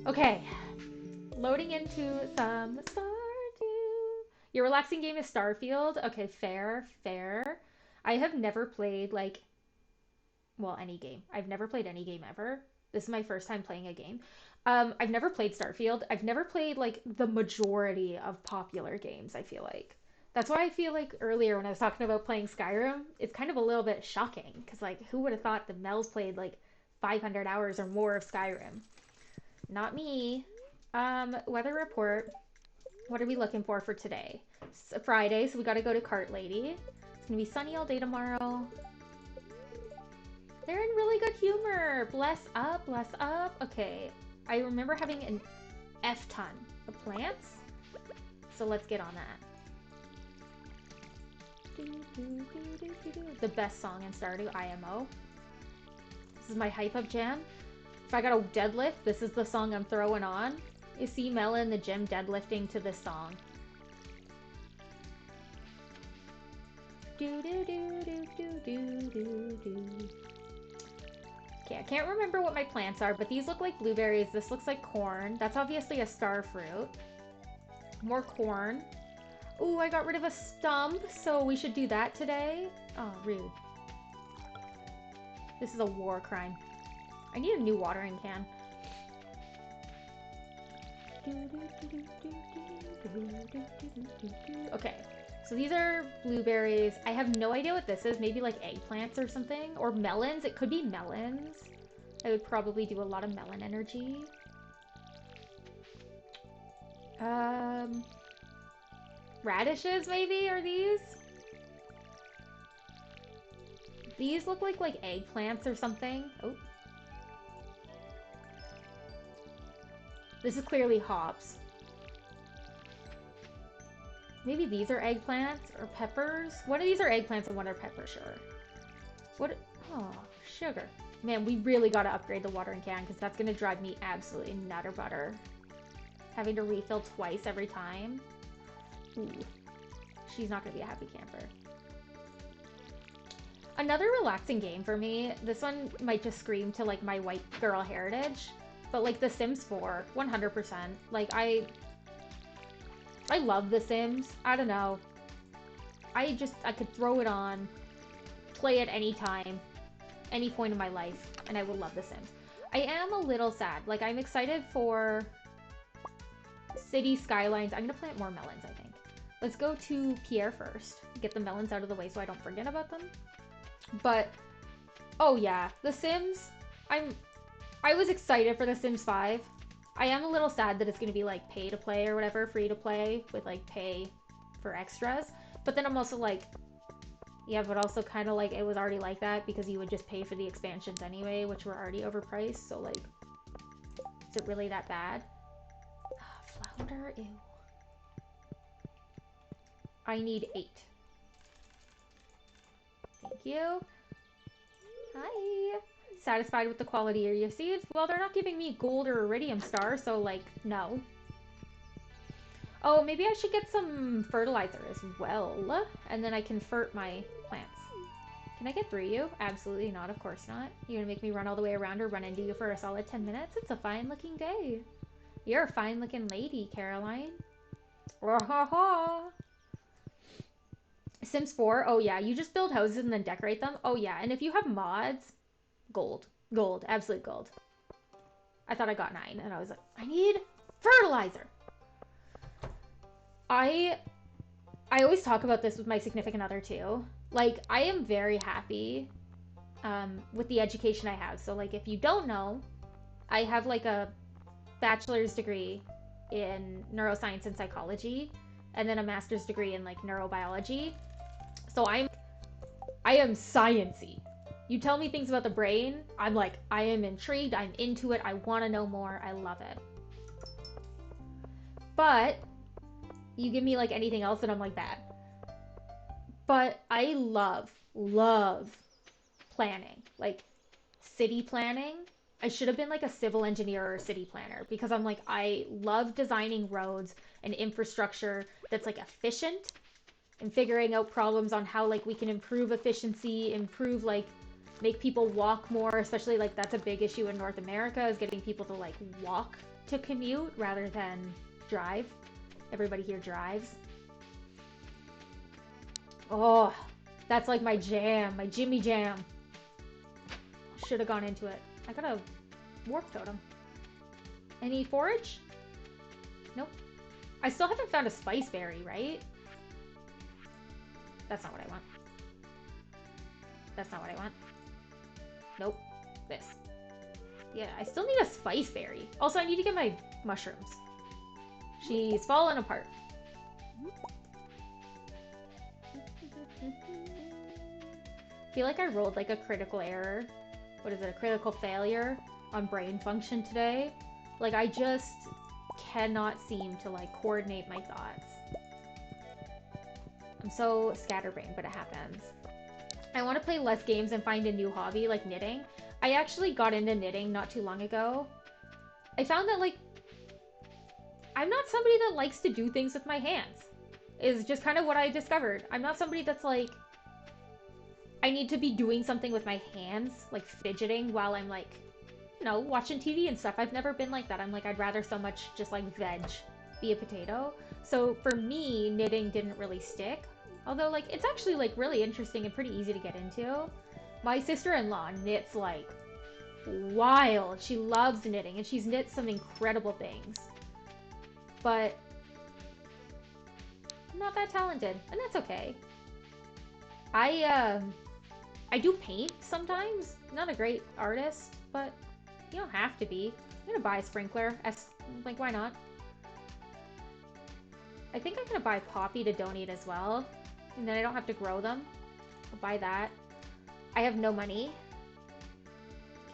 Okay, loading into some Stardew. Your relaxing game is Starfield. Okay, fair, fair. I have never played like, well, any game. I've never played any game ever. This is my first time playing a game. I've never played Starfield. I've never played like the majority of popular games, I feel like. That's why I feel like earlier when I was talking about playing Skyrim, it's kind of a little bit shocking because like who would have thought the Mel's played like 500 hours or more of Skyrim? Not me. Weather report. What are we looking for today? It's a Friday, so we gotta go to Cart Lady. It's gonna be sunny all day tomorrow. They're in really good humor. Bless up, bless up. Okay, I remember having an F ton of plants, so let's get on that. The best song in Stardew, IMO. This is my hype up jam. If I got a deadlift, this is the song I'm throwing on. You see Mela in the gym deadlifting to this song. Do do do do do do do do. Okay, I can't remember what my plants are, but these look like blueberries. This looks like corn. That's obviously a star fruit. More corn. Ooh, I got rid of a stump, so we should do that today. Oh, rude. This is a war crime. I need a new watering can. Okay, so these are blueberries. I have no idea what this is. Maybe like eggplants or something. Or melons. It could be melons. I would probably do a lot of melon energy. Radishes maybe are these? These look like eggplants or something. Oh. This is clearly hops. Maybe these are eggplants or peppers? One of these are eggplants and one are peppers, sure. What? Oh, sugar. Man, we really gotta upgrade the watering can because that's gonna drive me absolutely nutter butter. Having to refill twice every time. Ooh. She's not gonna be a happy camper. Another relaxing game for me. This one might just scream to like my white girl heritage. But like The Sims 4, 100%. Like I love The Sims. I don't know. I could throw it on, play it anytime, any point in my life, and I would love The Sims. I am a little sad. Like I'm excited for City Skylines. I'm gonna plant more melons, I think. Let's go to Pierre first. Get the melons out of the way so I don't forget about them. But oh yeah, The Sims. I was excited for The Sims 5. I am a little sad that it's going to be like pay to play or whatever, free to play with like pay for extras. But then I'm also like, yeah, but also kind of like it was already like that because you would just pay for the expansions anyway, which were already overpriced. So like, is it really that bad? Flounder, ew. I need 8. Thank you. Hi. Satisfied with the quality of your seeds? Well, they're not giving me gold or iridium star, so like, no. Oh, maybe I should get some fertilizer as well, and then I can fert my plants. Can I get through you? Absolutely not, of course not. You're gonna make me run all the way around or run into you for a solid 10 minutes? It's a fine looking day. You're a fine looking lady, Caroline. Sims 4, oh yeah, you just build houses and then decorate them. Oh yeah, and if you have mods, gold. Gold, absolute gold. I thought I got 9, and I was like, I need fertilizer. I I always talk about this with my significant other too. Like, I am very happy with the education I have. So, like, if you don't know, I have like a bachelor's degree in neuroscience and psychology, and then a master's degree in like neurobiology. So I am sciency. You tell me things about the brain, I'm like, I am intrigued, I'm into it, I want to know more, I love it. But you give me like anything else and I'm like bad. But I love planning. Like city planning. I should have been like a civil engineer or a city planner because I'm like, I love designing roads and infrastructure that's like efficient and figuring out problems on how like we can improve efficiency, improve like make people walk more, especially like that's a big issue in North America is getting people to like walk to commute rather than drive. Everybody here drives. Oh, that's like my jam, my Jimmy jam. Should have gone into it. I got a warp totem. Any forage? Nope. I still haven't found a spice berry, right? That's not what I want. That's not what I want. Nope. This. Yeah, I still need a spice berry. Also, I need to get my mushrooms. She's fallen apart. I feel like I rolled like a critical error. What is it? A critical failure on brain function today. Like, I just cannot seem to like coordinate my thoughts. I'm so scatterbrained, but it happens. I want to play less games and find a new hobby like knitting. I actually got into knitting not too long ago. I found that like I'm not somebody that likes to do things with my hands. Is just kind of what I discovered. I'm not somebody that's like I need to be doing something with my hands, like fidgeting while I'm like, you know, watching TV and stuff. I've never been like that. I'm like I'd rather so much just like veg, be a potato. So for me, knitting didn't really stick. Although, like, it's actually, like, really interesting and pretty easy to get into. My sister-in-law knits, like, wild. She loves knitting, and she's knit some incredible things. But I'm not that talented, and that's okay. I do paint sometimes. Not a great artist, but you don't have to be. I'm gonna buy a sprinkler. Like, why not? I think I'm gonna buy poppy to donate as well. And then I don't have to grow them. I'll buy that. I have no money.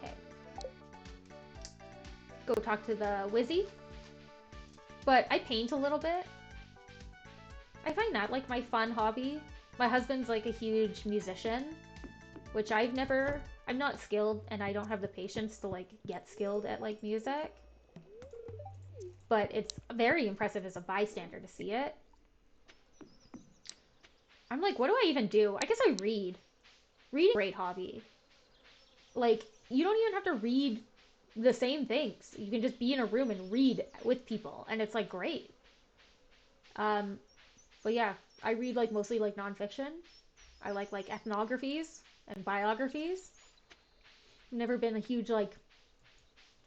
Okay. Go talk to the Wizzy. But I paint a little bit. I find that like my fun hobby. My husband's like a huge musician, which I'm not skilled and I don't have the patience to like get skilled at like music. But it's very impressive as a bystander to see it. I'm like, what do I even do? I guess I read. Reading is a great hobby. Like, you don't even have to read the same things. You can just be in a room and read with people, and it's like great. Um, but yeah, I read like mostly like nonfiction. I like ethnographies and biographies. Never been a huge like,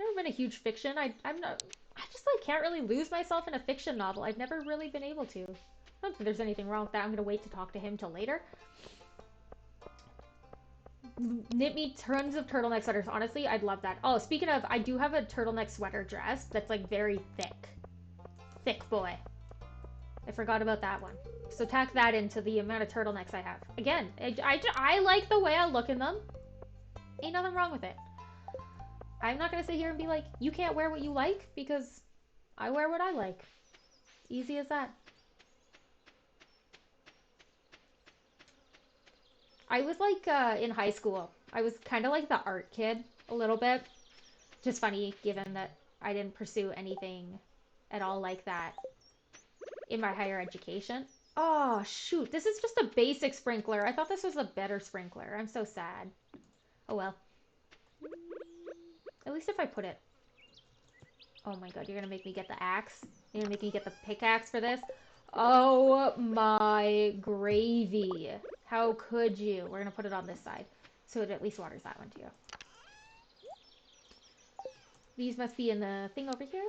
never been a huge fiction. I'm not. I just like can't really lose myself in a fiction novel. I've never really been able to. I don't think there's anything wrong with that. I'm gonna wait to talk to him till later. Knit me tons of turtleneck sweaters. Honestly, I'd love that. Oh, speaking of, I do have a turtleneck sweater dress that's like very thick. Thick boy. I forgot about that one. So tack that into the amount of turtlenecks I have. Again, I like the way I look in them. Ain't nothing wrong with it. I'm not gonna sit here and be like, you can't wear what you like, because I wear what I like. Easy as that. I was like in high school. I was kind of like the art kid a little bit. Just funny given that I didn't pursue anything at all like that in my higher education. Oh, shoot. This is just a basic sprinkler. I thought this was a better sprinkler. I'm so sad. Oh, well. At least if I put it... Oh my god, you're gonna make me get the axe? You're gonna make me get the pickaxe for this? Oh my gravy. How could you? We're gonna put it on this side, so it at least waters that one too. These must be in the thing over here.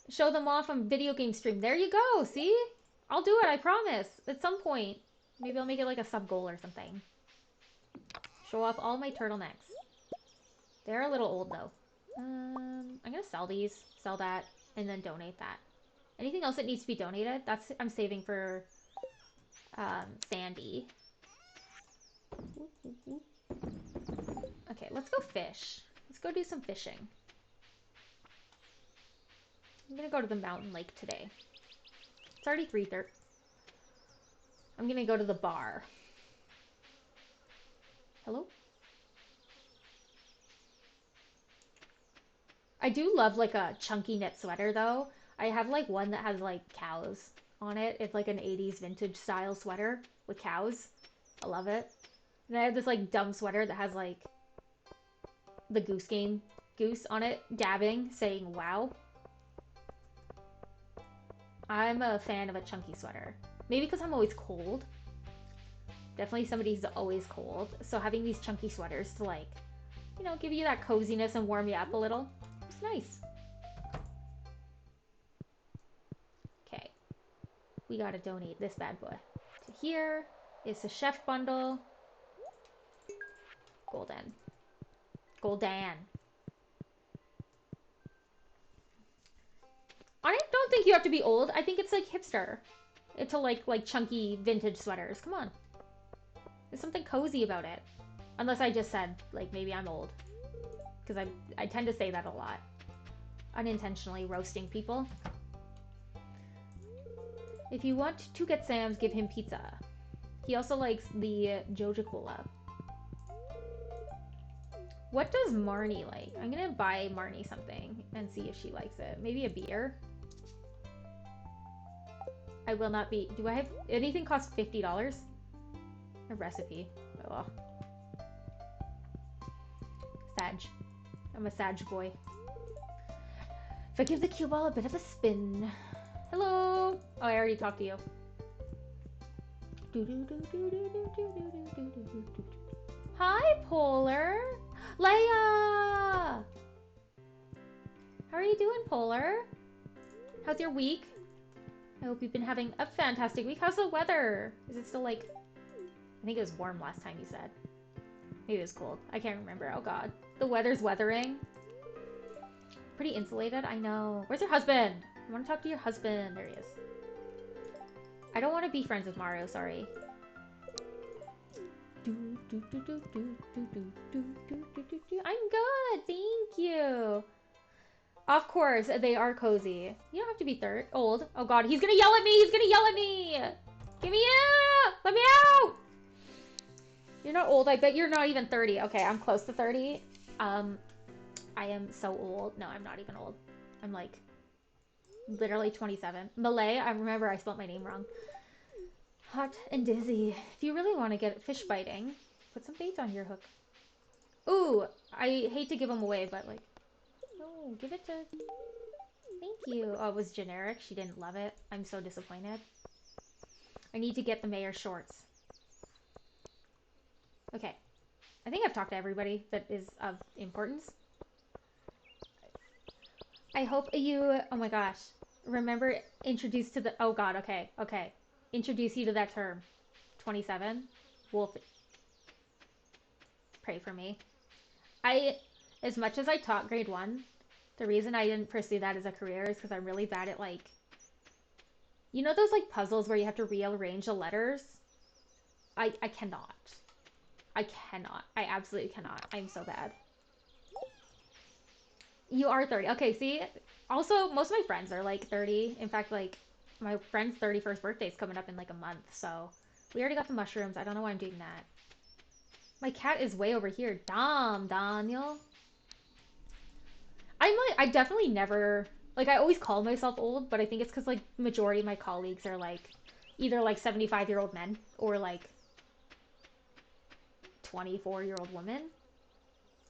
Show them off on video game stream. There you go, see? I'll do it, I promise. At some point. Maybe I'll make it like a sub goal or something. Show off all my turtlenecks. They're a little old though. I'm gonna sell these, sell that, and then donate that. Anything else that needs to be donated? I'm saving for Sandy. Okay, let's go fish. Let's go do some fishing. I'm gonna go to the mountain lake today. It's already 3:30. I'm gonna go to the bar. Hello? I do love like a chunky knit sweater though. I have like one that has like cows on it. It's like an 80s vintage style sweater with cows. I love it. And I have this like dumb sweater that has like the Goose Game goose on it, dabbing, saying wow. I'm a fan of a chunky sweater. Maybe because I'm always cold. Definitely somebody who's always cold. So having these chunky sweaters to like, you know, give you that coziness and warm you up a little. It's nice. Okay. We gotta donate this bad boy to here. It's a chef bundle. Golden. Golden. I don't think you have to be old. I think it's like hipster. To like chunky vintage sweaters. Come on. There's something cozy about it. Unless I just said, like, maybe I'm old. Because I tend to say that a lot. Unintentionally roasting people. If you want to get Sam's, give him pizza. He also likes the Joja Cola. What does Marnie like? I'm gonna buy Marnie something and see if she likes it. Maybe a beer? I will not be... Do I have... Anything costs $50? A recipe. Oh. Sag. I'm a Sag boy. If I give the cue ball a bit of a spin. Hello! Oh, I already talked to you. Hi, Polar! Leia! How are you doing, Polar? How's your week? I hope you've been having a fantastic week. How's the weather? Is it still like... I think it was warm last time you said. Maybe it was cold. I can't remember. Oh god. The weather's weathering. Pretty insulated? I know. Where's your husband? I want to talk to your husband. There he is. I don't want to be friends with Mario, sorry. I'm good, thank you. Of course, they are cozy. You don't have to be old. Oh god, he's gonna yell at me! He's gonna yell at me! Get me out! Let me out! You're not old. I bet you're not even 30. Okay, I'm close to 30. I am so old. No, I'm not even old. I'm like literally 27. Malay, I remember I spelled my name wrong. Hot and dizzy. If you really want to get fish biting, put some bait on your hook. Ooh, I hate to give them away, but like, no, give it to... Thank you. Oh, it was generic. She didn't love it. I'm so disappointed. I need to get the mayor's shorts. Okay. I think I've talked to everybody that is of importance. I hope you... Oh my gosh. Remember, introduced to the... Oh god, okay. Okay. Introduce you to that term. 27. Wolf. Pray for me. As much as I taught grade 1, the reason I didn't pursue that as a career is because I'm really bad at like... You know those like puzzles where you have to rearrange the letters? I cannot. I cannot. I absolutely cannot. I'm so bad. You are 30. Okay, see? Also, most of my friends are like 30. In fact, like, my friend's 31st birthday is coming up in like a month, so... We already got the mushrooms. I don't know why I'm doing that. My cat is way over here. Damn, Daniel. I'm like, I definitely never... Like, I always call myself old, but I think it's because, like, the majority of my colleagues are, like, either, like, 75-year-old men or, like, 24-year-old women.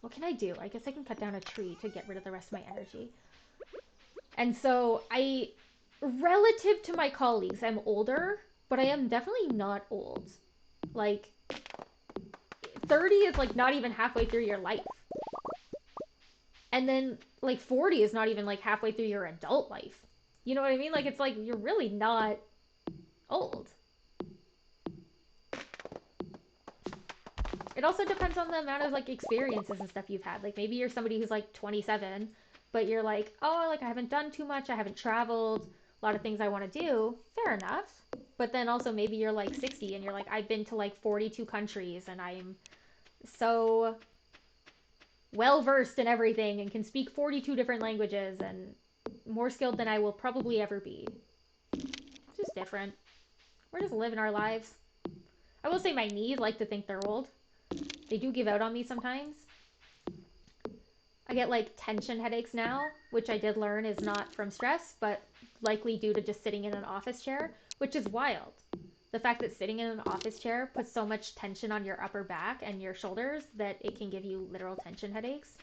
What can I do? I guess I can cut down a tree to get rid of the rest of my energy. And so relative to my colleagues, I'm older, but I am definitely not old. Like, 30 is like not even halfway through your life. And then like 40 is not even like halfway through your adult life. You know what I mean? Like, it's like you're really not old. It also depends on the amount of like experiences and stuff you've had. Like, maybe you're somebody who's like 27, but you're like, oh, like I haven't done too much, I haven't traveled, a lot of things I want to do. Fair enough. But then also maybe you're like 60 and you're like, I've been to like 42 countries and I'm so well versed in everything and can speak 42 different languages and more skilled than I will probably ever be. It's just different. We're just living our lives. I will say my knees like to think they're old. They do give out on me sometimes. I get like tension headaches now, which I did learn is not from stress, but likely due to just sitting in an office chair, which is wild. the fact that sitting in an office chair puts so much tension on your upper back and your shoulders that it can give you literal tension headaches.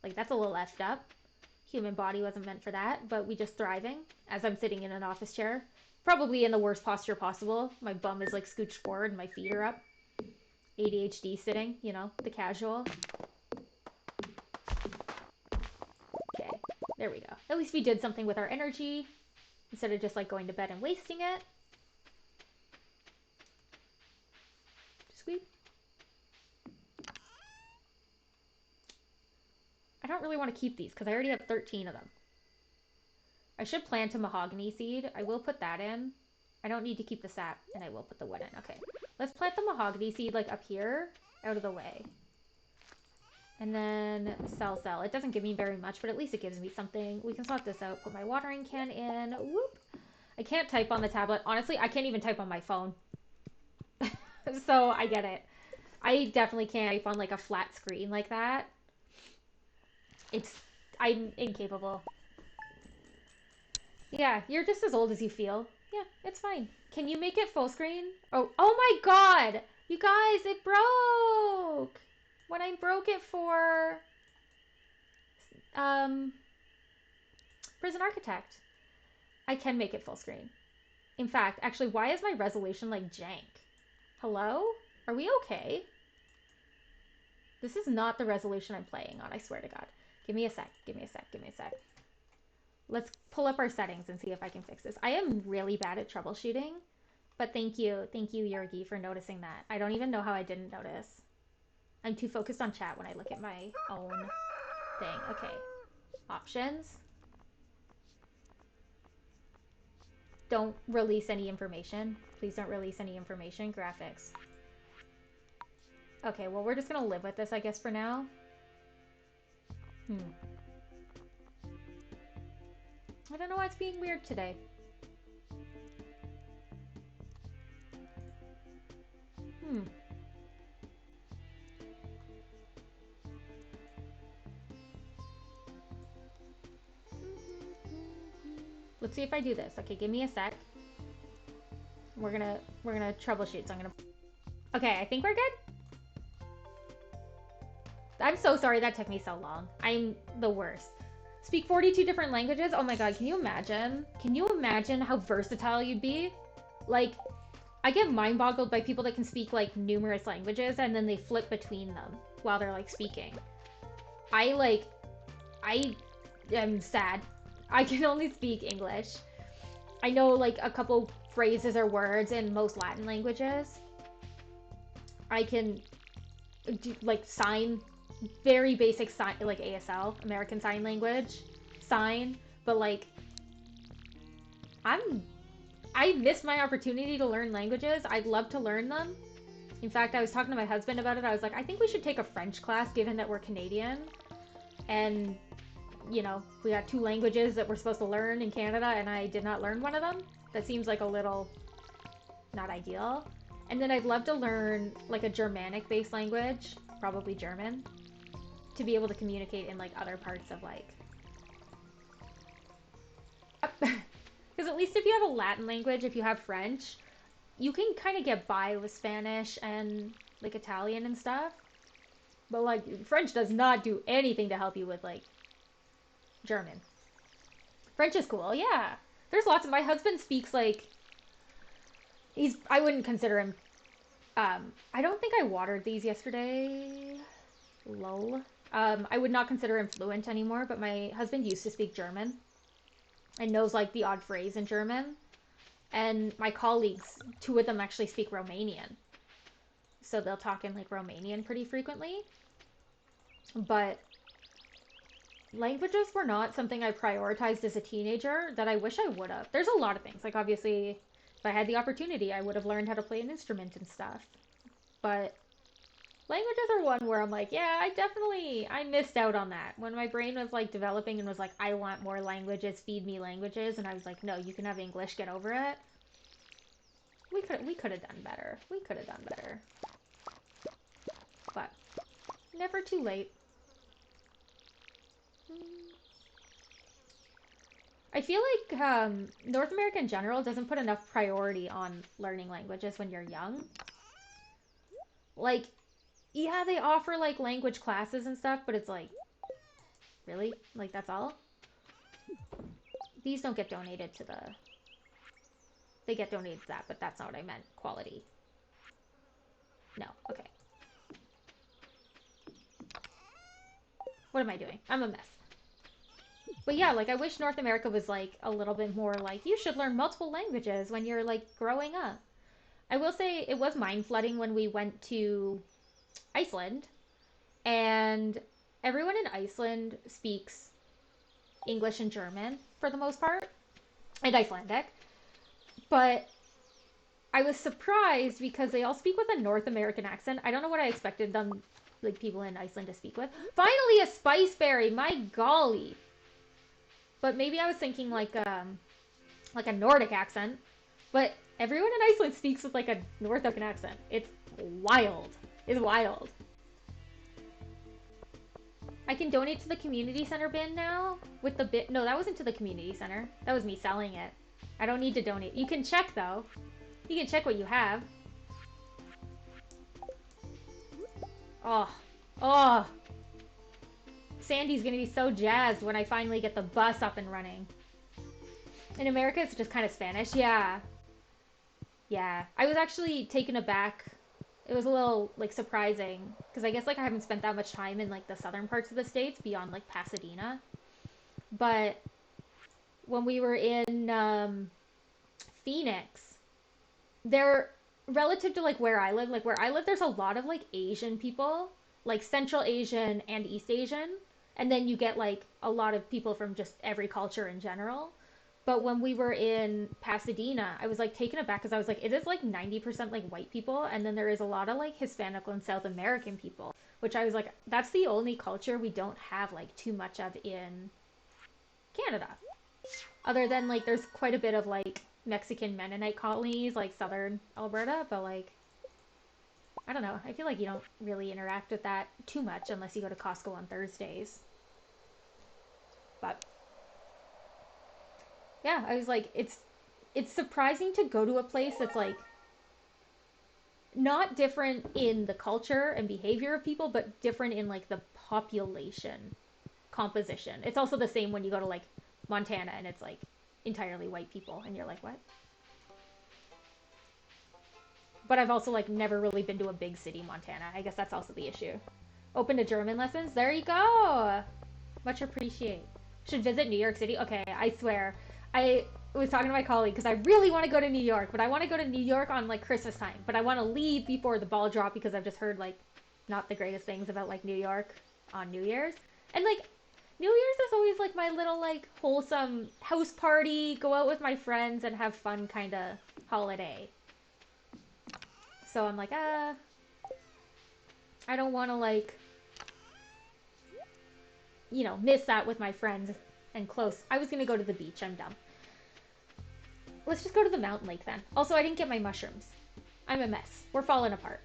Like, that's a little effed up. Human body wasn't meant for that, but we just thriving as I'm sitting in an office chair. Probably in the worst posture possible. My bum is like scooched forward and my feet are up. ADHD sitting, you know, the casual. Okay, there we go. At least we did something with our energy instead of just like going to bed and wasting it. Squeak. I don't really want to keep these because I already have 13 of them. I should plant a mahogany seed. I will put that in. I don't need to keep the sap, and I will put the wood in. Okay, let's plant the mahogany seed like up here, out of the way. And then sell. It doesn't give me very much, but at least it gives me something. We can swap this out. Put my watering can in. Whoop. I can't type on the tablet. Honestly, I can't even type on my phone. So I get it. I definitely can't type on like a flat screen like that. I'm incapable. Yeah, you're just as old as you feel. Yeah, it's fine. Can you make it full screen? Oh my god! You guys, it broke! When I broke it for um Prison Architect. I can make it full screen. In fact, actually, why is my resolution like jank? Hello? Are we okay? This is not the resolution I'm playing on, I swear to God. Give me a sec. Give me a sec. Give me a sec. Let's pull up our settings and see if I can fix this. I am really bad at troubleshooting, but thank you, Yurgi, for noticing that. I don't even know how I didn't notice. I'm too focused on chat when I look at my own thing. Okay. Options. Don't release any information. Please don't release any information. Graphics. Okay, well, we're just gonna live with this, I guess, for now. I don't know why it's being weird today. Let's see if I do this. Okay, give me a sec. We're gonna troubleshoot. So I'm gonna. Okay, I think we're good. I'm so sorry that took me so long. I'm the worst. Speak 42 different languages? Oh my god, can you imagine? Can you imagine how versatile you'd be? Like, I get mind boggled by people that can speak like numerous languages and then they flip between them while they're like speaking. I am sad. I can only speak English. I know like a couple phrases or words in most Latin languages. I can do like sign, very basic sign, like ASL, American Sign Language, sign, but like I missed my opportunity to learn languages. I'd love to learn them. In fact, I was talking to my husband about it. I was like, I think we should take a French class given that we're Canadian. And, you know, we got 2 languages that we're supposed to learn in Canada and I did not learn one of them. That seems like a little not ideal. And then I'd love to learn like a Germanic-based language, probably German, to be able to communicate in like other parts of like... Because at least if you have a Latin language, if you have French, you can kind of get by with Spanish and like Italian and stuff. But like French does not do anything to help you with like German. French is cool, yeah. There's lots of... My husband speaks like... I wouldn't consider him... I don't think I watered these yesterday. Lol. I would not consider him fluent anymore, but my husband used to speak German and knows like the odd phrase in German. And my colleagues, 2 of them actually speak Romanian. So they'll talk in like Romanian pretty frequently. But languages were not something I prioritized as a teenager that I wish I would have. There's a lot of things. Like obviously, if I had the opportunity, I would have learned how to play an instrument and stuff. But languages are one where I'm like, yeah, I missed out on that. When my brain was like developing and was like, I want more languages, feed me languages, and I was like, no, you can have English, get over it. We could have done better. We could have done better. But never too late. I feel like North America in general doesn't put enough priority on learning languages when you're young. Like, yeah, they offer like language classes and stuff, but it's like, really? Like, that's all? These don't get donated to the. They get donated to that, but that's not what I meant. Quality. No, okay. What am I doing? I'm a mess. But yeah, like I wish North America was like a little bit more like you should learn multiple languages when you're like growing up. I will say it was mind flooding when we went to Iceland, and everyone in Iceland speaks English and German for the most part, and Icelandic. But I was surprised because they all speak with a North American accent. I don't know what I expected them, like people in Iceland, to speak with. Finally, a spice berry. My golly. But maybe I was thinking like a Nordic accent. But everyone in Iceland speaks with like a North American accent. It's wild. It's wild. I can donate to the community center bin now with the bit. No, that wasn't to the community center. That was me selling it. I don't need to donate. You can check though. You can check what you have. Oh, oh. Sandy's gonna be so jazzed when I finally get the bus up and running. In America, it's just kind of Spanish. Yeah. Yeah. I was actually taken aback. It was a little, like, surprising. Because I guess, like, I haven't spent that much time in, like, the southern parts of the States beyond, like, Pasadena. But when we were in Phoenix, there, relative to, like, where I live, there's a lot of, like, Asian people. Like, Central Asian and East Asian. And then you get, like, a lot of people from just every culture in general. But when we were in Pasadena, I was like taken aback because I was like, it is like 90% like white people, and then there is a lot of like Hispanic and South American people, which I was like, that's the only culture we don't have like too much of in Canada. Other than like, there's quite a bit of like Mexican Mennonite colonies, like southern Alberta, but like, I don't know. I feel like you don't really interact with that too much unless you go to Costco on Thursdays. But yeah, I was like, it's surprising to go to a place that's like not different in the culture and behavior of people, but different in like the population composition. It's also the same when you go to like Montana and it's like entirely white people, and you're like, what? But I've also like never really been to a big city, Montana. I guess that's also the issue. Open to German lessons. There you go. Much appreciate. Should visit New York City. Okay, I swear. I was talking to my colleague because I really want to go to New York, but I want to go to New York on like Christmas time. But I want to leave before the ball drop because I've just heard like not the greatest things about like New York on New Year's. And like New Year's is always like my little like wholesome house party, go out with my friends and have fun kind of holiday. So I'm like, I don't want to like, you know, miss that with my friends and close. I was going to go to the beach. I'm dumb. Let's just go to the mountain lake then. Also, I didn't get my mushrooms. I'm a mess. We're falling apart.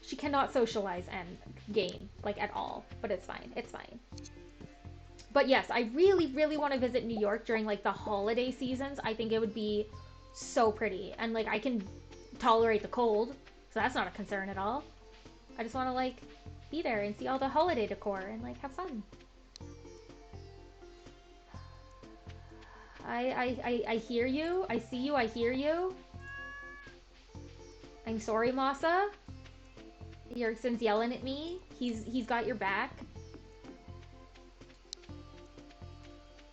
She cannot socialize and game, like, at all. But it's fine. It's fine. But yes, I really, really want to visit New York during, like, the holiday seasons. I think it would be so pretty. And, like, I can tolerate the cold, so that's not a concern at all. I just want to, like, be there and see all the holiday decor and, like, have fun. I hear you. I see you. I hear you. I'm sorry, Masa. Yergson's yelling at me. He's got your back.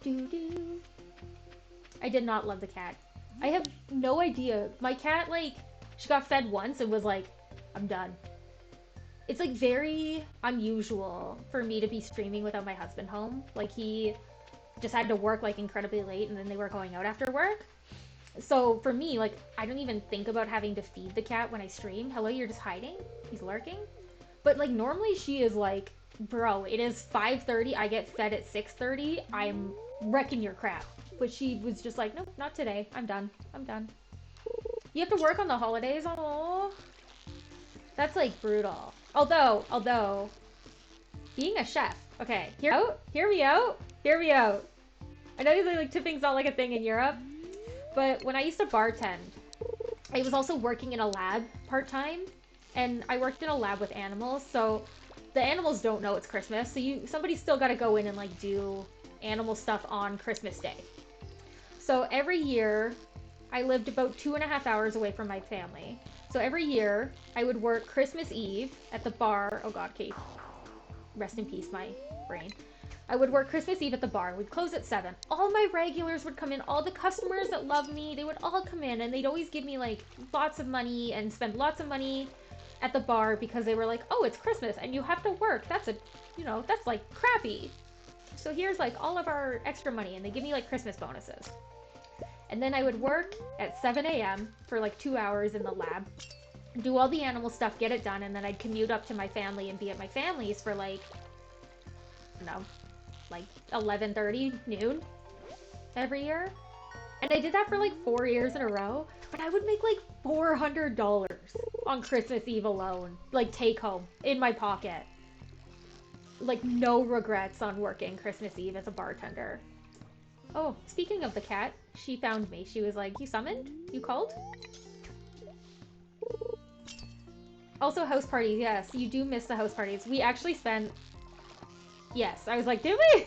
Doo doo. I did not love the cat. I have no idea. My cat, like, she got fed once and was like, I'm done. It's like very unusual for me to be streaming without my husband home. Like he just had to work like incredibly late and then they were going out after work. So for me, like, I don't even think about having to feed the cat when I stream. Hello, you're just hiding? He's lurking? But like normally she is like, bro, it is 5:30. I get fed at 6:30. I'm wrecking your crap. But she was just like, nope, not today. I'm done. I'm done. You have to work on the holidays? Oh, that's like brutal. Although, being a chef. Okay, hear me out. Hear me out. I know like tipping's not like a thing in Europe, but when I used to bartend, I was also working in a lab part-time, and I worked in a lab with animals, so the animals don't know it's Christmas, so somebody's still got to go in and like do animal stuff on Christmas Day. So every year, I lived about 2.5 hours away from my family. So every year, I would work Christmas Eve at the bar. Oh God, Kate, rest in peace, my brain. I would work Christmas Eve at the bar. We'd close at 7. All my regulars would come in. All the customers that love me, they would all come in, and they'd always give me like lots of money and spend lots of money at the bar because they were like, oh, it's Christmas and you have to work. That's like crappy. So here's like all of our extra money, and they give me like Christmas bonuses. And then I would work at 7 a.m. for like 2 hours in the lab, do all the animal stuff, get it done, and then I'd commute up to my family and be at my family's for like, I don't know, like 11:30 noon every year. And I did that for like 4 years in a row, but I would make like $400 on Christmas Eve alone, like take home in my pocket. Like no regrets on working Christmas Eve as a bartender. Oh, speaking of the cat, she found me. She was like, you summoned? You called? Also, house parties. Yes, you do miss the house parties. We actually spent... Yes, I was like, did we?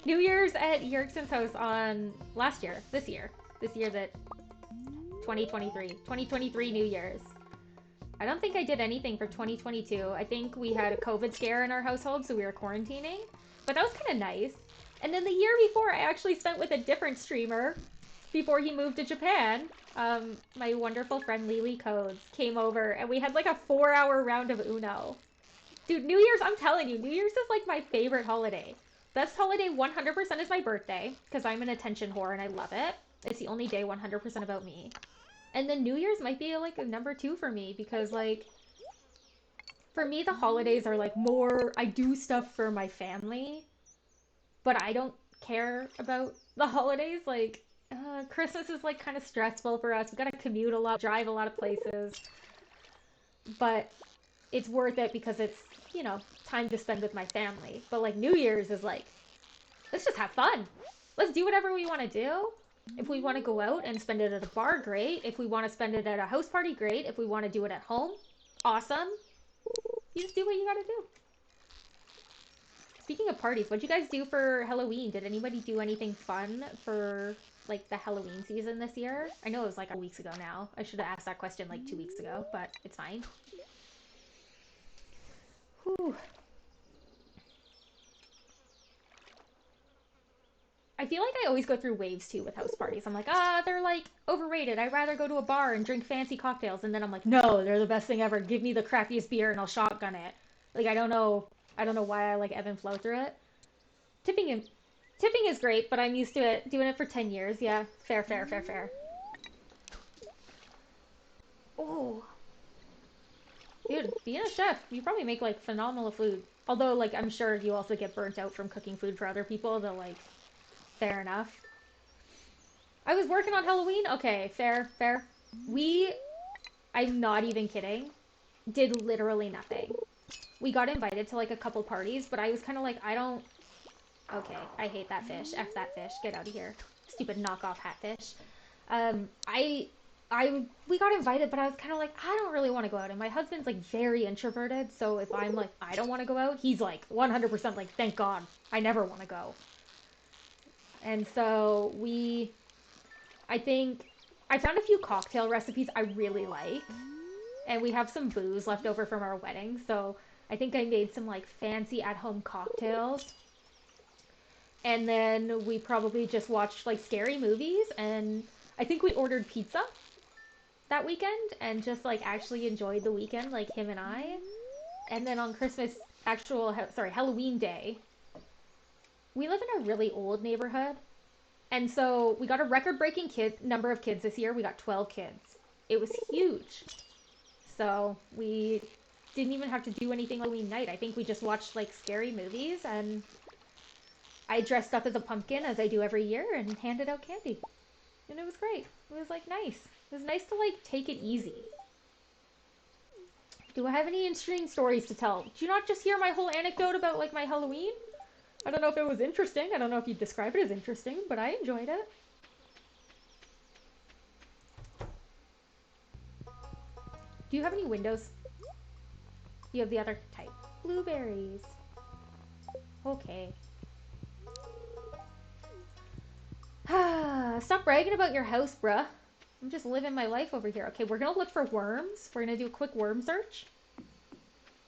New Year's at Yerkson's house on last year. This year. This year that... 2023. 2023 New Year's. I don't think I did anything for 2022. I think we had a COVID scare in our household, so we were quarantining. But that was kind of nice. And then the year before, I actually spent with a different streamer before he moved to Japan. My wonderful friend Lily Codes came over, and we had like a 4-hour round of Uno. Dude, New Year's, I'm telling you, New Year's is like my favorite holiday. Best holiday 100% is my birthday, because I'm an attention whore and I love it. It's the only day 100% about me. And then New Year's might be like a number 2 for me, because like, for me, the holidays are like more, I do stuff for my family, but I don't care about the holidays. Like, Christmas is like kind of stressful for us. We gotta commute a lot, drive a lot of places, but it's worth it because it's, time to spend with my family. But like New Year's is like, let's just have fun. Let's do whatever we want to do. If we want to go out and spend it at a bar, great. If we want to spend it at a house party, great. If we want to do it at home, awesome. You just do what you gotta do. Speaking of parties, what'd you guys do for Halloween? Did anybody do anything fun for like the Halloween season this year? I know it was like a weeks ago now. I should have asked that question like 2 weeks ago, but it's fine. Whew. I feel like I always go through waves too with house parties. I'm like, they're like overrated. I'd rather go to a bar and drink fancy cocktails. And then I'm like, no, they're the best thing ever. Give me the crappiest beer and I'll shotgun it. Like, I don't know why I like ebb and flow through it. Tipping is, tipping is great, but I'm used to it. Doing it for 10 years. Yeah, fair, fair, fair, fair. Oh, dude, being a chef, you probably make like phenomenal food. Although, like, I'm sure you also get burnt out from cooking food for other people. Though, like, fair enough. I was working on Halloween. Okay, fair, fair. I'm not even kidding, did literally nothing. We got invited to like a couple parties, but I was kind of like, I don't. Okay, I hate that fish. F that fish. Get out of here. Stupid knockoff hatfish. Um, I, we got invited, but I was kind of like, I don't really want to go out. And my husband's like very introverted, so if I'm like, I don't want to go out, he's like 100% like, thank God, I never want to go. And so I think, I found a few cocktail recipes I really like, and we have some booze left over from our wedding, so I think I made some like fancy at-home cocktails. And then we probably just watched like scary movies, and I think we ordered pizza that weekend and just like actually enjoyed the weekend, like him and I. And then on Christmas, Halloween day, we live in a really old neighborhood. And so we got a record-breaking number of kids this year. We got 12 kids. It was huge. So we didn't even have to do anything Halloween night. I think we just watched like scary movies, and I dressed up as a pumpkin as I do every year and handed out candy. And it was great. It was like nice. It was nice to like take it easy. Do I have any interesting stories to tell? Did you not just hear my whole anecdote about like my Halloween? I don't know if it was interesting. I don't know if you'd describe it as interesting, but I enjoyed it. Do you have any windows? You have the other type. Blueberries. Okay. Stop bragging about your house, bruh. I'm just living my life over here. Okay, we're gonna look for worms. We're gonna do a quick worm search.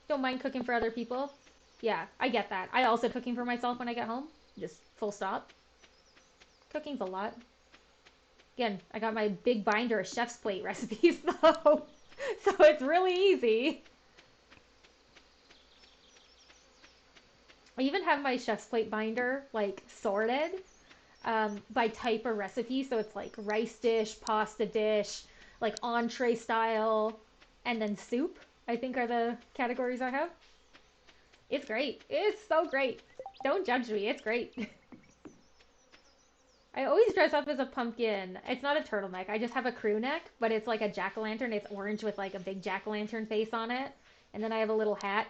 Don't mind cooking for other people. Yeah, I get that. I also cooking for myself when I get home. Just full stop. Cooking's a lot. Again, I got my big binder of chef's plate recipes though. So it's really easy. I even have my chef's plate binder like sorted by type of recipe. So it's like rice dish, pasta dish, like entree style, and then soup, I think are the categories I have. It's great. It's so great. Don't judge me. It's great. I always dress up as a pumpkin. It's not a turtleneck. I just have a crew neck, but it's like a jack-o'-lantern. It's orange with like a big jack-o'-lantern face on it. And then I have a little hat,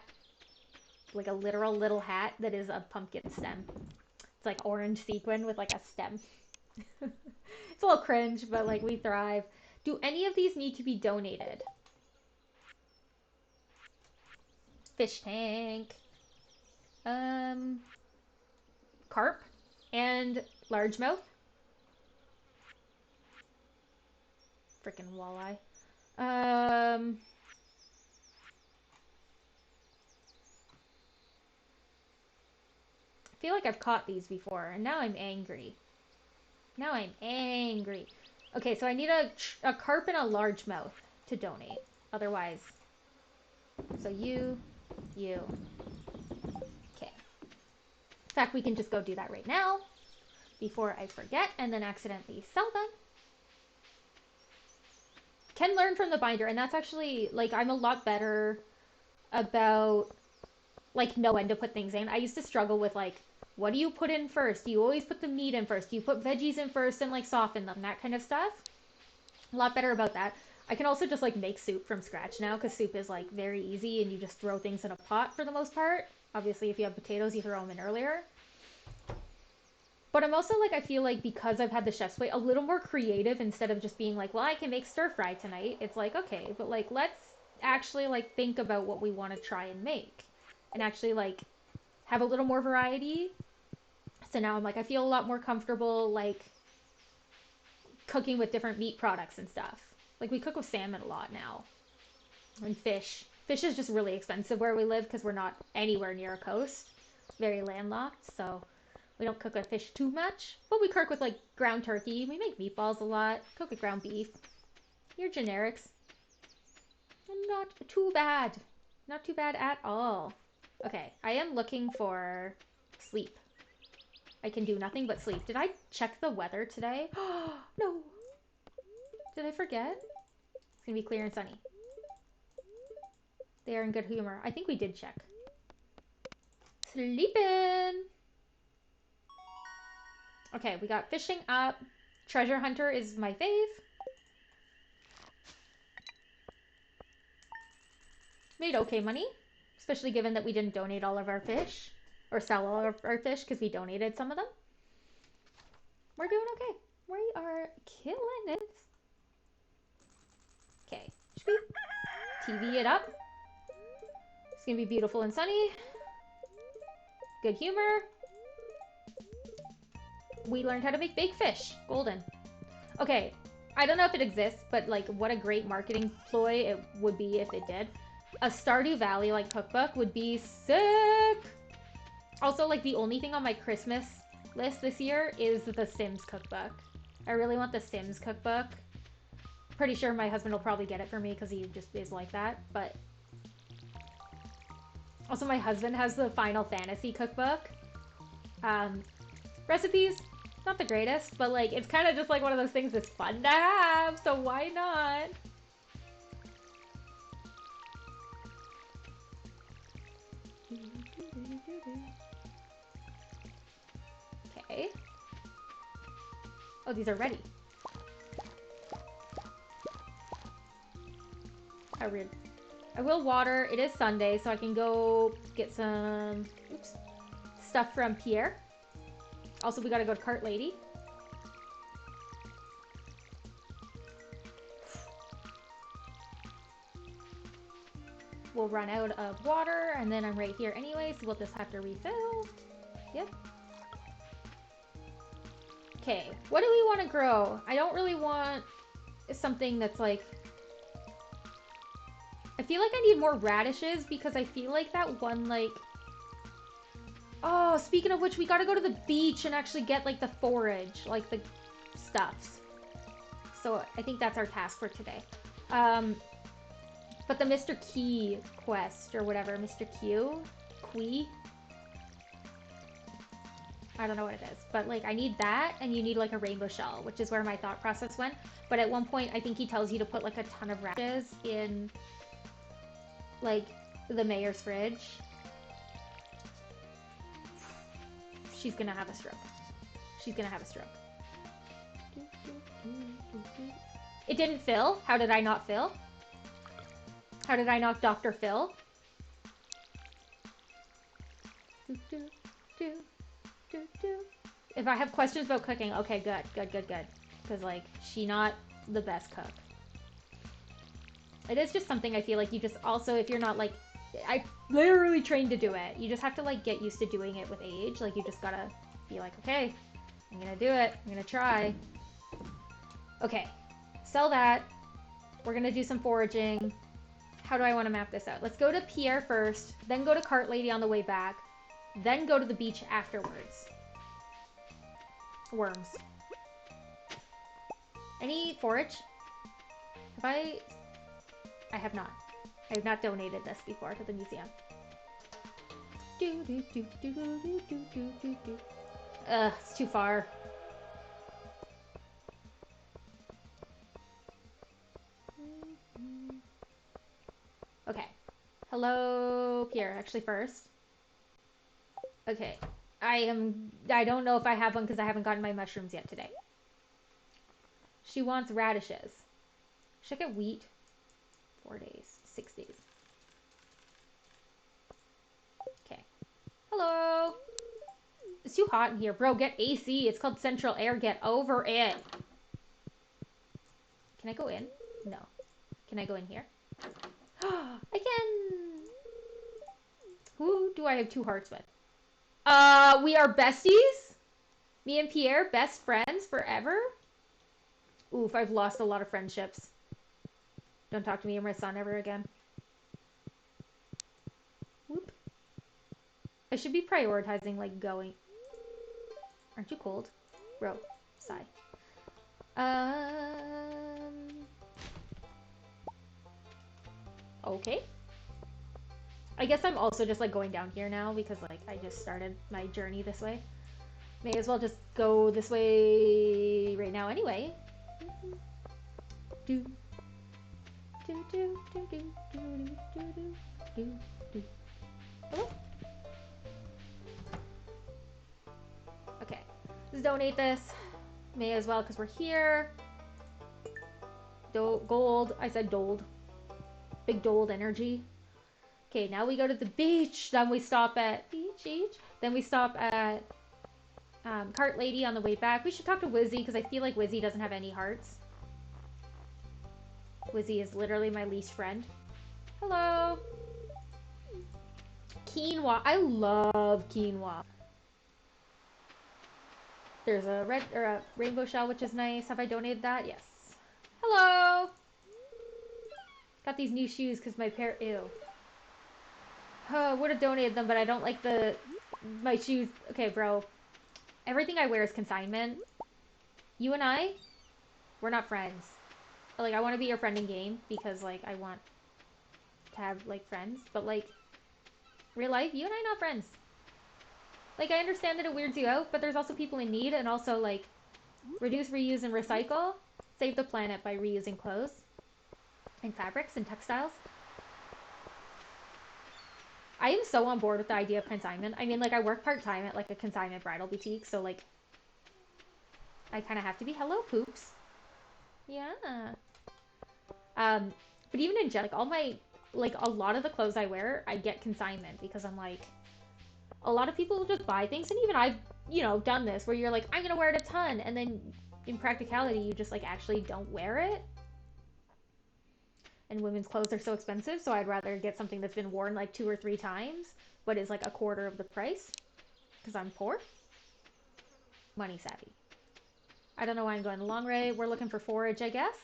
like a literal little hat that is a pumpkin stem. It's like orange sequin with like a stem. It's a little cringe, but like we thrive. Do any of these need to be donated? Fish tank. Um, Carp and largemouth. Freaking walleye. Um, I feel like I've caught these before, and now I'm angry. Now I'm angry. Okay, so I need a carp and a largemouth to donate. Otherwise, so you. Okay. In fact, we can just go do that right now before I forget and then accidentally sell them. Can learn from the binder, and that's actually like I'm a lot better about like know when to put things in. I used to struggle with like what do you put in first? Do you always put the meat in first? Do you put veggies in first and like soften them? That kind of stuff. A lot better about that. I can also just like make soup from scratch now because soup is like very easy and you just throw things in a pot for the most part. Obviously, if you have potatoes, you throw them in earlier. But I'm also like, I feel like because I've had the chef's plate, a little more creative instead of just being like, well, I can make stir fry tonight. It's like, okay, but like, let's actually like think about what we want to try and make and actually like have a little more variety. So now I'm like, I feel a lot more comfortable like cooking with different meat products and stuff. Like we cook with salmon a lot now and fish. Fish is just really expensive where we live because we're not anywhere near a coast. Very landlocked, so we don't cook with fish too much. But we cook with like ground turkey. We make meatballs a lot. Cook with ground beef. Your generics. Not too bad. Not too bad at all. Okay, I am looking for sleep. I can do nothing but sleep. Did I check the weather today? No. Did I forget? It's gonna be clear and sunny. They are in good humor. I think we did check. Sleeping. Okay, we got fishing up. Treasure hunter is my fave. Made okay money, especially given that we didn't donate all of our fish or sell all of our fish because we donated some of them. We're doing okay. We are killing it. Okay, TV it up. It's gonna be beautiful and sunny. Good humor. We learned how to make baked fish. Golden. Okay, I don't know if it exists, but like what a great marketing ploy it would be if it did. A Stardew Valley like cookbook would be sick. Also, like the only thing on my Christmas list this year is the Sims cookbook. I really want the Sims cookbook. Pretty sure my husband will probably get it for me because he just is like that. But also, my husband has the Final Fantasy cookbook. Recipes, not the greatest, but like it's kind of just like one of those things that's fun to have. So why not? Okay. Oh, these are ready. How weird. I will water. It is Sunday, so I can go get some stuff from Pierre. Also, we gotta go to Cart Lady. We'll run out of water, and then I'm right here anyway, so we'll just have to refill. Yep. Okay, what do we want to grow? I don't really want something that's like... I feel like I need more radishes because I feel like that one, like... Oh, speaking of which, we gotta go to the beach and actually get, like, the forage, like, the stuffs. So I think that's our task for today. But the Mr. Key quest, or whatever, Mr. Q? Quee? I don't know what it is, but like I need that, and you need like a rainbow shell, which is where my thought process went. But at one point, I think he tells you to put like a ton of radishes in like the mayor's fridge. She's gonna have a stroke. She's gonna have a stroke. It didn't fill. How did I not fill? How did I knock Dr. Phil? If I have questions about cooking, okay, good. Because, like, she not the best cook. It is just something I feel like you just also, if you're not, like, I literally trained to do it. You just have to, like, get used to doing it with age. Like, you just gotta be like, okay, I'm gonna do it. I'm gonna try. Okay, sell that. We're gonna do some foraging. How do I want to map this out? Let's go to Pierre first, then go to Cart Lady on the way back, then go to the beach afterwards. Worms. Any forage? Have I have not. I have not donated this before to the museum. It's too far. Okay. Hello, Pierre, actually first. Okay. I don't know if I have one because I haven't gotten my mushrooms yet today. She wants radishes. Should I get wheat? 4 days. 6 days. Okay. Hello. It's too hot in here. Bro, get AC. It's called central air. Get over it. Can I go in? No. Can I go in here? I can. Who do I have 2 hearts with? We are besties? Me and Pierre, best friends forever? Oof, I've lost a lot of friendships. Don't talk to me or my son ever again. Whoop. I should be prioritizing, like, going. Aren't you cold? Bro, sigh. Okay. I guess I'm also just, like, going down here now because, like, I just started my journey this way. May as well just go this way right now anyway. Do. Do, do, do, do, do, do, do, do, do. Hello? Okay. Let's donate this. May as well because we're here. Gold. I said gold. Big gold energy. Okay, now we go to the beach. Then we stop at beach. Then we stop at Cart Lady on the way back. We should talk to Wizzy because I feel like Wizzy doesn't have any hearts. Wizzy is literally my least friend. Hello. Quinoa. I love quinoa. There's a red or a rainbow shell, which is nice. Have I donated that? Yes. Hello. Got these new shoes because my pair. Ew. Oh, would have donated them, but I don't like my shoes. Okay, bro. Everything I wear is consignment. You and I, we're not friends. But, like, I want to be your friend in game because, like, I want to have, like, friends. But, like, real life, you and I not friends. Like, I understand that it weirds you out, but there's also people in need, and also, like, reduce, reuse, and recycle. Save the planet by reusing clothes and fabrics and textiles. I am so on board with the idea of consignment. I mean, like, I work part-time at, like, a consignment bridal boutique, so, like, I kind of have to be. Hello, Poops. Yeah. But even in general, like, all my, like, a lot of the clothes I wear, I get consignment because I'm like, A lot of people will just buy things, and even I've, done this where you're like, I'm gonna wear it a ton, and then in practicality, you just like actually don't wear it. And women's clothes are so expensive, so I'd rather get something that's been worn like 2 or 3 times, but is like a quarter of the price because I'm poor. Money savvy. I don't know why I'm going the long way. We're looking for forage, I guess.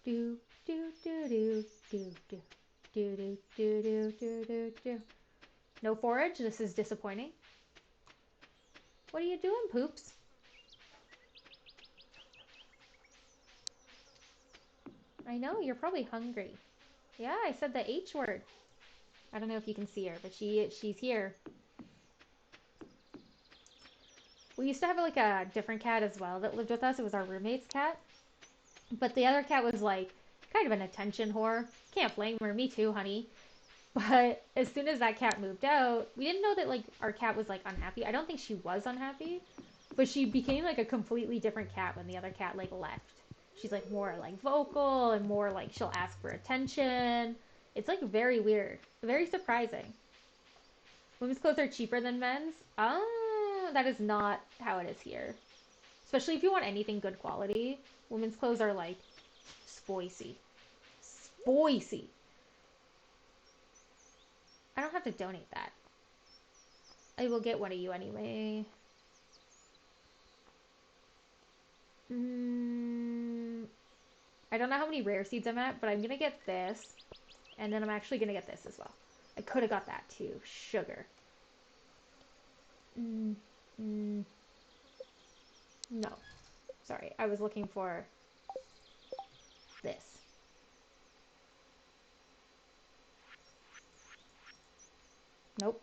Do do do do do do do do do do do do do. No forage. This is disappointing. What are you doing, Poops? I know you're probably hungry. Yeah, I said the H word. I don't know if you can see her, but she's here. We used to have like a different cat as well that lived with us. It was our roommate's cat. But the other cat was like kind of an attention whore. Can't blame her. Me too, honey. But as soon as that cat moved out, we didn't know that like our cat was like unhappy. I don't think she was unhappy, but she became like a completely different cat when the other cat like left. She's like more like vocal and more like she'll ask for attention. It's like very weird, very surprising. Women's clothes are cheaper than men's. That is not how it is here. Especially if you want anything good quality. Women's clothes are like spicy. Spicy. I don't have to donate that. I will get one of you anyway. I don't know how many rare seeds I'm at, but I'm going to get this. And then I'm actually going to get this as well. I could have got that too. Sugar. No. Sorry, I was looking for this. Nope.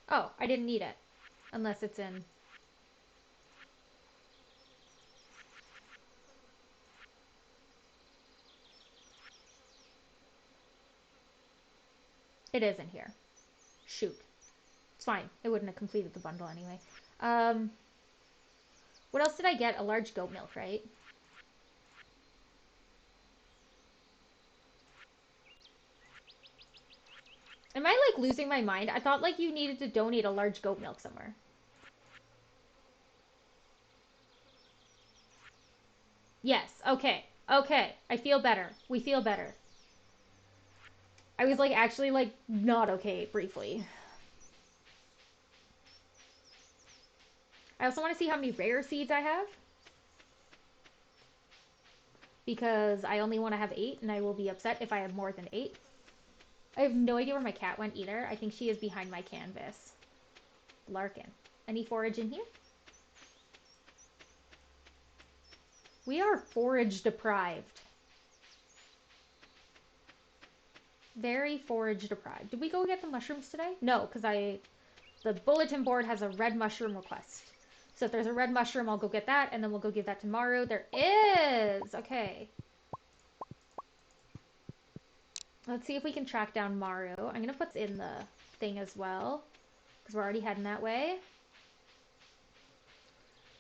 Oh, I didn't need it. Unless it's in... It is in here. Shoot. It's fine. It wouldn't have completed the bundle anyway. What else did I get? A large goat milk, right? Am I like losing my mind? I thought like you needed to donate a large goat milk somewhere. Yes. Okay. Okay. I feel better. We feel better. I was like actually like not okay briefly. I also want to see how many rare seeds I have. Because I only want to have 8 and I will be upset if I have more than 8. I have no idea where my cat went either. I think she is behind my canvas. Larkin. Any forage in here? We are forage deprived. Very forage deprived. Did we go get the mushrooms today? No, because the bulletin board has a red mushroom request. So if there's a red mushroom, I'll go get that, and then we'll go give that to Maru. There is! Okay. Let's see if we can track down Maru. I'm going to put in the thing as well, because we're already heading that way.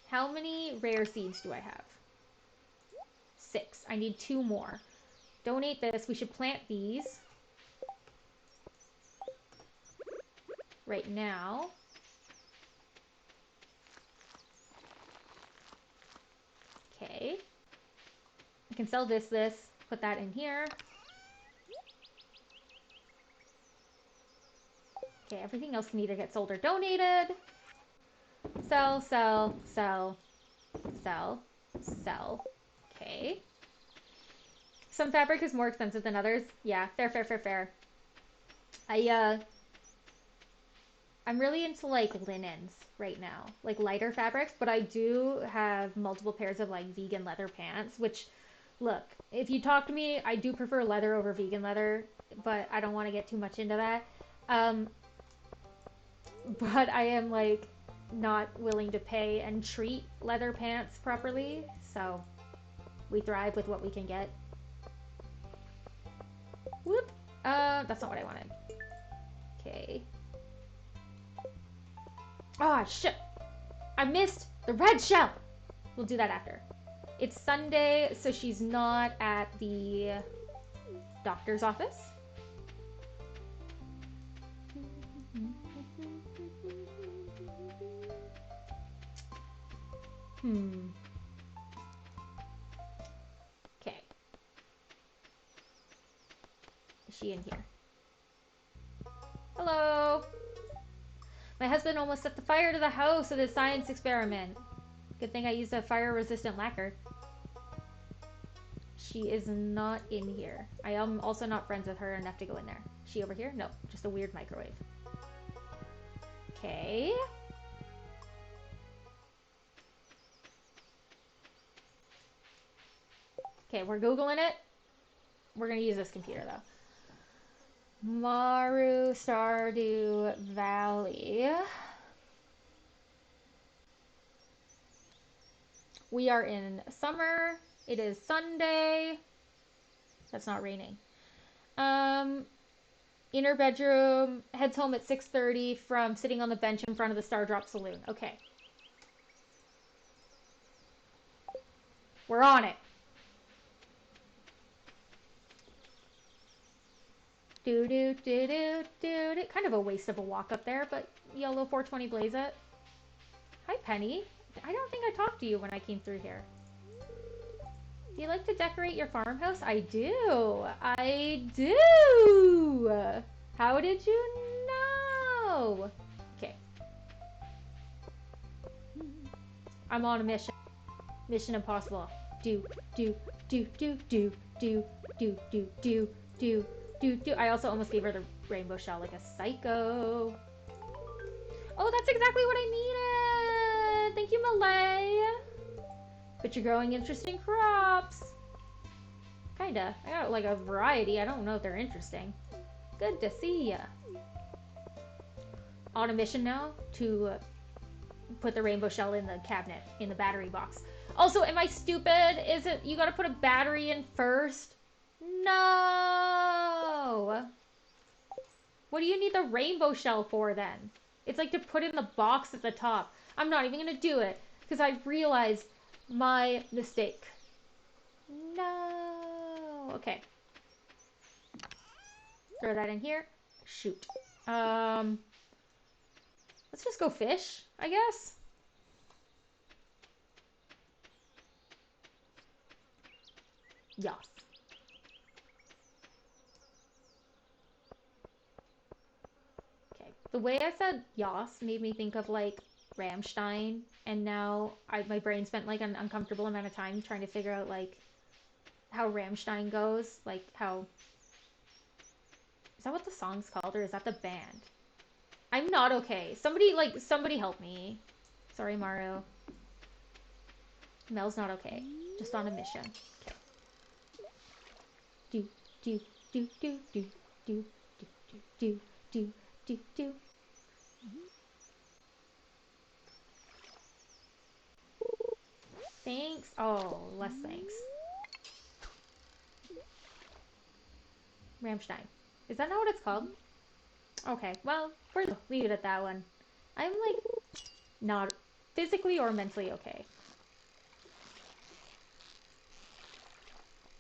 How many rare seeds do I have? 6. I need 2 more. Donate this. We should plant these. Right now. Okay. I can sell this, put that in here. Okay, everything else can either get sold or donated. Sell, sell, sell, sell, sell. Okay. Some fabric is more expensive than others. Yeah, fair, fair, fair, fair. I'm really into like linens right now, like lighter fabrics, but I do have multiple pairs of like vegan leather pants, which look, if you talk to me, I do prefer leather over vegan leather, but I don't want to get too much into that. But I am like not willing to pay and treat leather pants properly, so we thrive with what we can get. Whoop. That's not what I wanted. Okay. Ah, shit. I missed the red shell. We'll do that after. It's Sunday, so she's not at the doctor's office. Okay. Is she in here? Hello. My husband almost set the fire to the house with his science experiment. Good thing I used a fire-resistant lacquer. She is not in here. I am also not friends with her enough to go in there. Is she over here? No, just a weird microwave. Okay. Okay, we're Googling it. We're going to use this computer, though. Maru Stardew Valley. We are in summer. It is Sunday. That's not raining. Inner bedroom. Heads home at 6:30 from sitting on the bench in front of the Stardrop Saloon. Okay. We're on it. Do do do do do do. Kind of a waste of a walk up there, but yellow 420 blaze it. Hi, Penny. I don't think I talked to you when I came through here. Do you like to decorate your farmhouse? I do. I do. How did you know? Okay. I'm on a mission. Mission impossible. Do, do, do, do, do, do, do, do, do, do, do, do. I also almost gave her the rainbow shell like a psycho. Oh, that's exactly what I needed. Thank you, Malay. But you're growing interesting crops. Kinda. I got like a variety. I don't know if they're interesting. Good to see ya. On a mission now to put the rainbow shell in the cabinet, in the battery box. Also, am I stupid? Is it, you gotta put a battery in first? No! What do you need the rainbow shell for then? It's like to put in the box at the top. I'm not even gonna do it because I realized my mistake. No! Okay. Throw that in here. Shoot. Let's just go fish, I guess. Yes. Okay. The way I said Yas made me think of like Rammstein, and now my brain spent like an uncomfortable amount of time trying to figure out like how Rammstein goes, like how, is that what the song's called, or is that the band? I'm not okay. Somebody help me. Sorry, Maru. Mel's not okay. Just on a mission. Okay. Do, do, do, do, do, do, do, do, do, do, do. Thanks. Oh, less thanks. Rammstein. Is that not what it's called? Okay, well, we'll leave it at that one. I'm like not physically or mentally okay.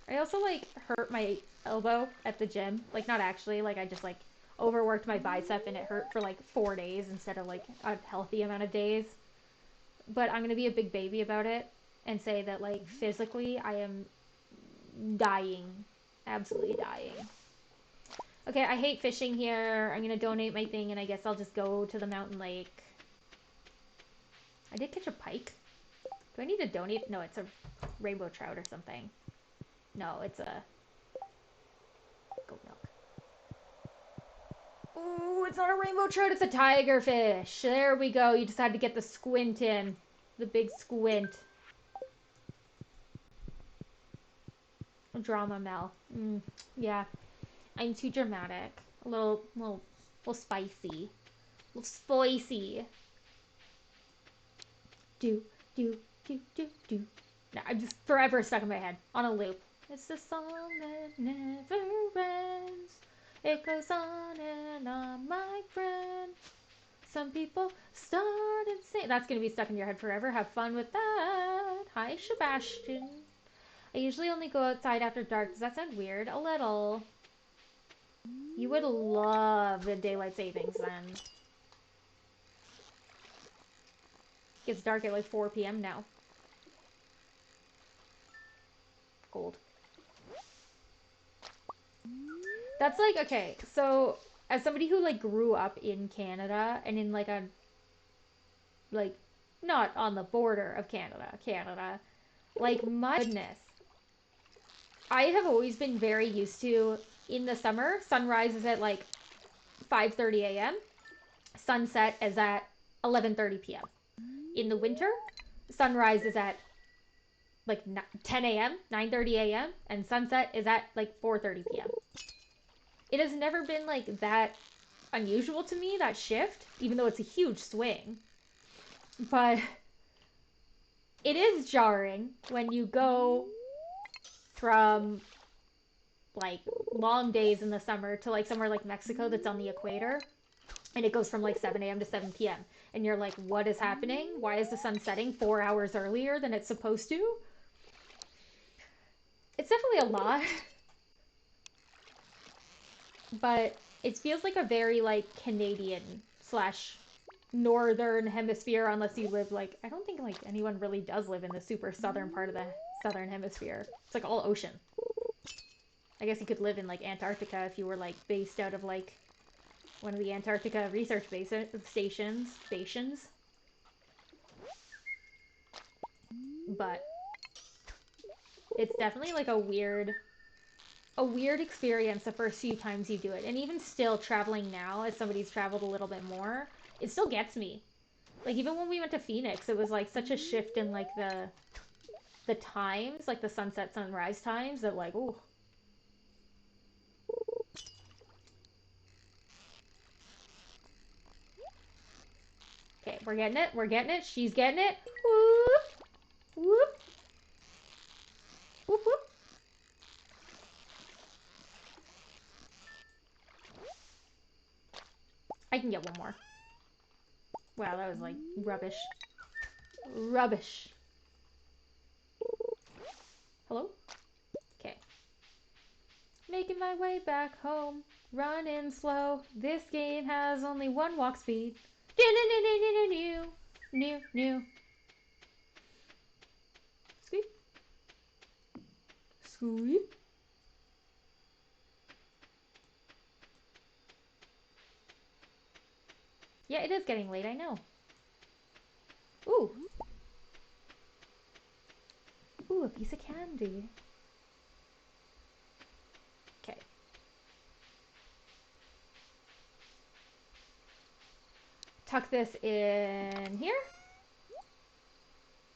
I also like hurt my elbow at the gym. Like not actually, like I just like overworked my bicep and it hurt for like 4 days instead of like a healthy amount of days. But I'm gonna be a big baby about it and say that like physically I am dying. Absolutely dying. Okay, I hate fishing here. I'm gonna donate my thing and I guess I'll just go to the mountain lake. I did catch a pike. Do I need to donate? No, it's a rainbow trout or something. No, it's a goat milk. Ooh, it's not a rainbow trout, it's a tiger fish. There we go. You just had to get the squint in. The big squint. Drama Mel. Yeah. I'm too dramatic. A little spicy. A little spicy. Do, do, do, do, do. No, I'm just forever stuck in my head. On a loop. It's the song that never ends. It goes on and on, my friend. Some people start and sing. That's going to be stuck in your head forever. Have fun with that. Hi, Sebastian. I usually only go outside after dark. Does that sound weird? A little. You would love the daylight savings then. It's dark at like 4 p.m. now. Gold. That's like, okay, so as somebody who like grew up in Canada and in like a, like, not on the border of Canada, like my goodness. I have always been very used to, in the summer, sunrise is at like 5:30 a.m. Sunset is at 11:30 p.m. In the winter, sunrise is at like 10 a.m., 9:30 a.m., and sunset is at like 4:30 p.m. It has never been like that unusual to me, that shift, even though it's a huge swing. But it is jarring when you go from like long days in the summer to like somewhere like Mexico that's on the equator, and it goes from like 7 a.m. to 7 p.m. And you're like, what is happening? Why is the sun setting 4 hours earlier than it's supposed to? It's definitely a lot, but it feels like a very like Canadian slash northern hemisphere, unless you live like, I don't think like anyone really does live in the super southern part of the southern hemisphere. It's like all ocean. I guess you could live in like Antarctica if you were like based out of like one of the Antarctica research stations. But it's definitely like a weird experience the first few times you do it. And even still traveling now, as somebody's traveled a little bit more, it still gets me. Like even when we went to Phoenix, it was like such a shift in like the times, like the sunset sunrise times, that like, oh. Okay, we're getting it. We're getting it. She's getting it. Whoop, whoop, whoop, whoop. I can get one more. Wow, that was like rubbish. Rubbish. Hello? Okay. Making my way back home. Running slow. This game has only one walk speed. New. New. New. Squeak. Squeak. Yeah, it is getting late, I know. Ooh. Ooh, a piece of candy. Okay. Tuck this in here.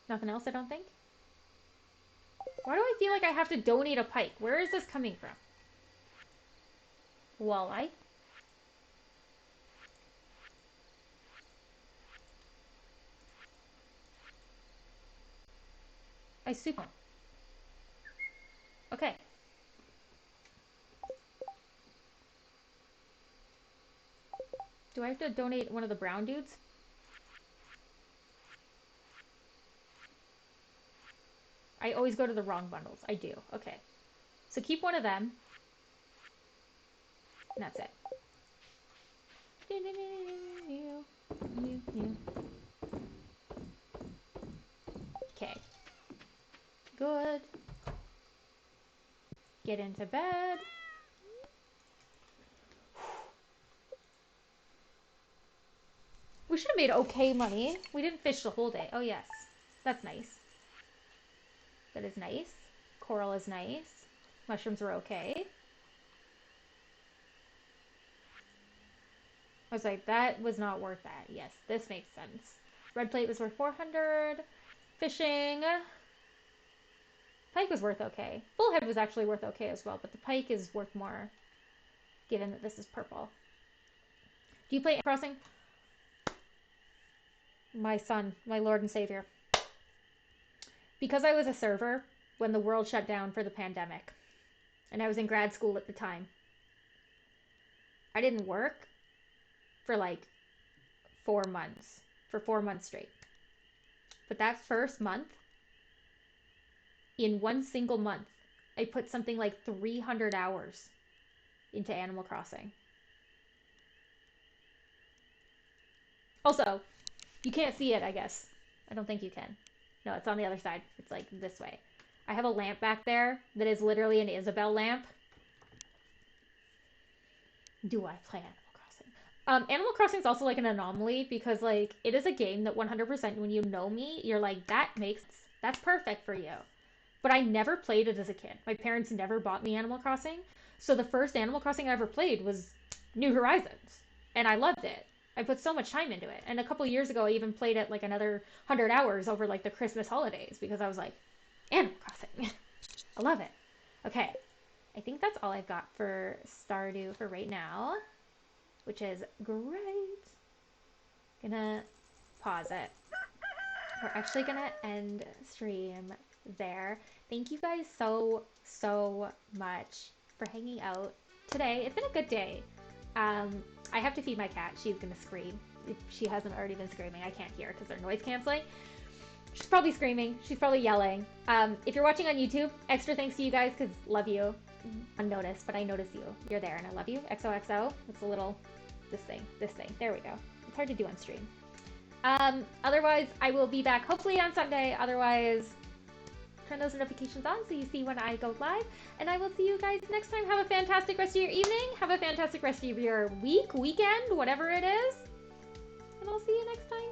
Nothing else, I don't think. Why do I feel like I have to donate a pike? Where is this coming from? Walleye. I soup them. Okay. Do I have to donate one of the brown dudes? I always go to the wrong bundles. I do. Okay. So keep one of them. And that's it. Okay. Good. Get into bed. We should have made okay money. We didn't fish the whole day. Oh, yes. That's nice. That is nice. Coral is nice. Mushrooms were okay. I was like, that was not worth that. Yes, this makes sense. Red plate was worth 400. Fishing. Pike was worth okay. Bullhead was actually worth okay as well, but the pike is worth more, given that this is purple. Do you play Animal Crossing? My son, my Lord and Savior. Because I was a server when the world shut down for the pandemic, and I was in grad school at the time, I didn't work for like 4 months, for 4 months straight. But that first month, in one single month, I put something like 300 hours into Animal Crossing. Also, you can't see it, I guess. I don't think you can. No, it's on the other side. It's like this way. I have a lamp back there that is literally an Isabel lamp. Do I play Animal Crossing? Animal Crossing is also like an anomaly because like it is a game that 100% when you know me, you're like that's perfect for you. But I never played it as a kid. My parents never bought me Animal Crossing. So the first Animal Crossing I ever played was New Horizons, and I loved it. I put so much time into it. And a couple years ago, I even played it like another 100 hours over like the Christmas holidays because I was like, Animal Crossing. I love it. Okay, I think that's all I've got for Stardew for right now, which is great. Gonna pause it. We're actually gonna end stream there. Thank you guys so much for hanging out today. It's been a good day. I have to feed my cat. She's gonna scream. If she hasn't already been screaming, I can't hear because they're noise canceling. She's probably screaming. She's probably yelling. If you're watching on YouTube, extra thanks to you guys because love you. Unnoticed, but I notice you. You're there and I love you. XOXO. It's a little this thing. There we go. It's hard to do on stream. Otherwise, I will be back hopefully on Sunday. Otherwise, turn those notifications on so you see when I go live. And I will see you guys next time. Have a fantastic rest of your evening. Have a fantastic rest of your week, weekend, whatever it is. And I'll see you next time.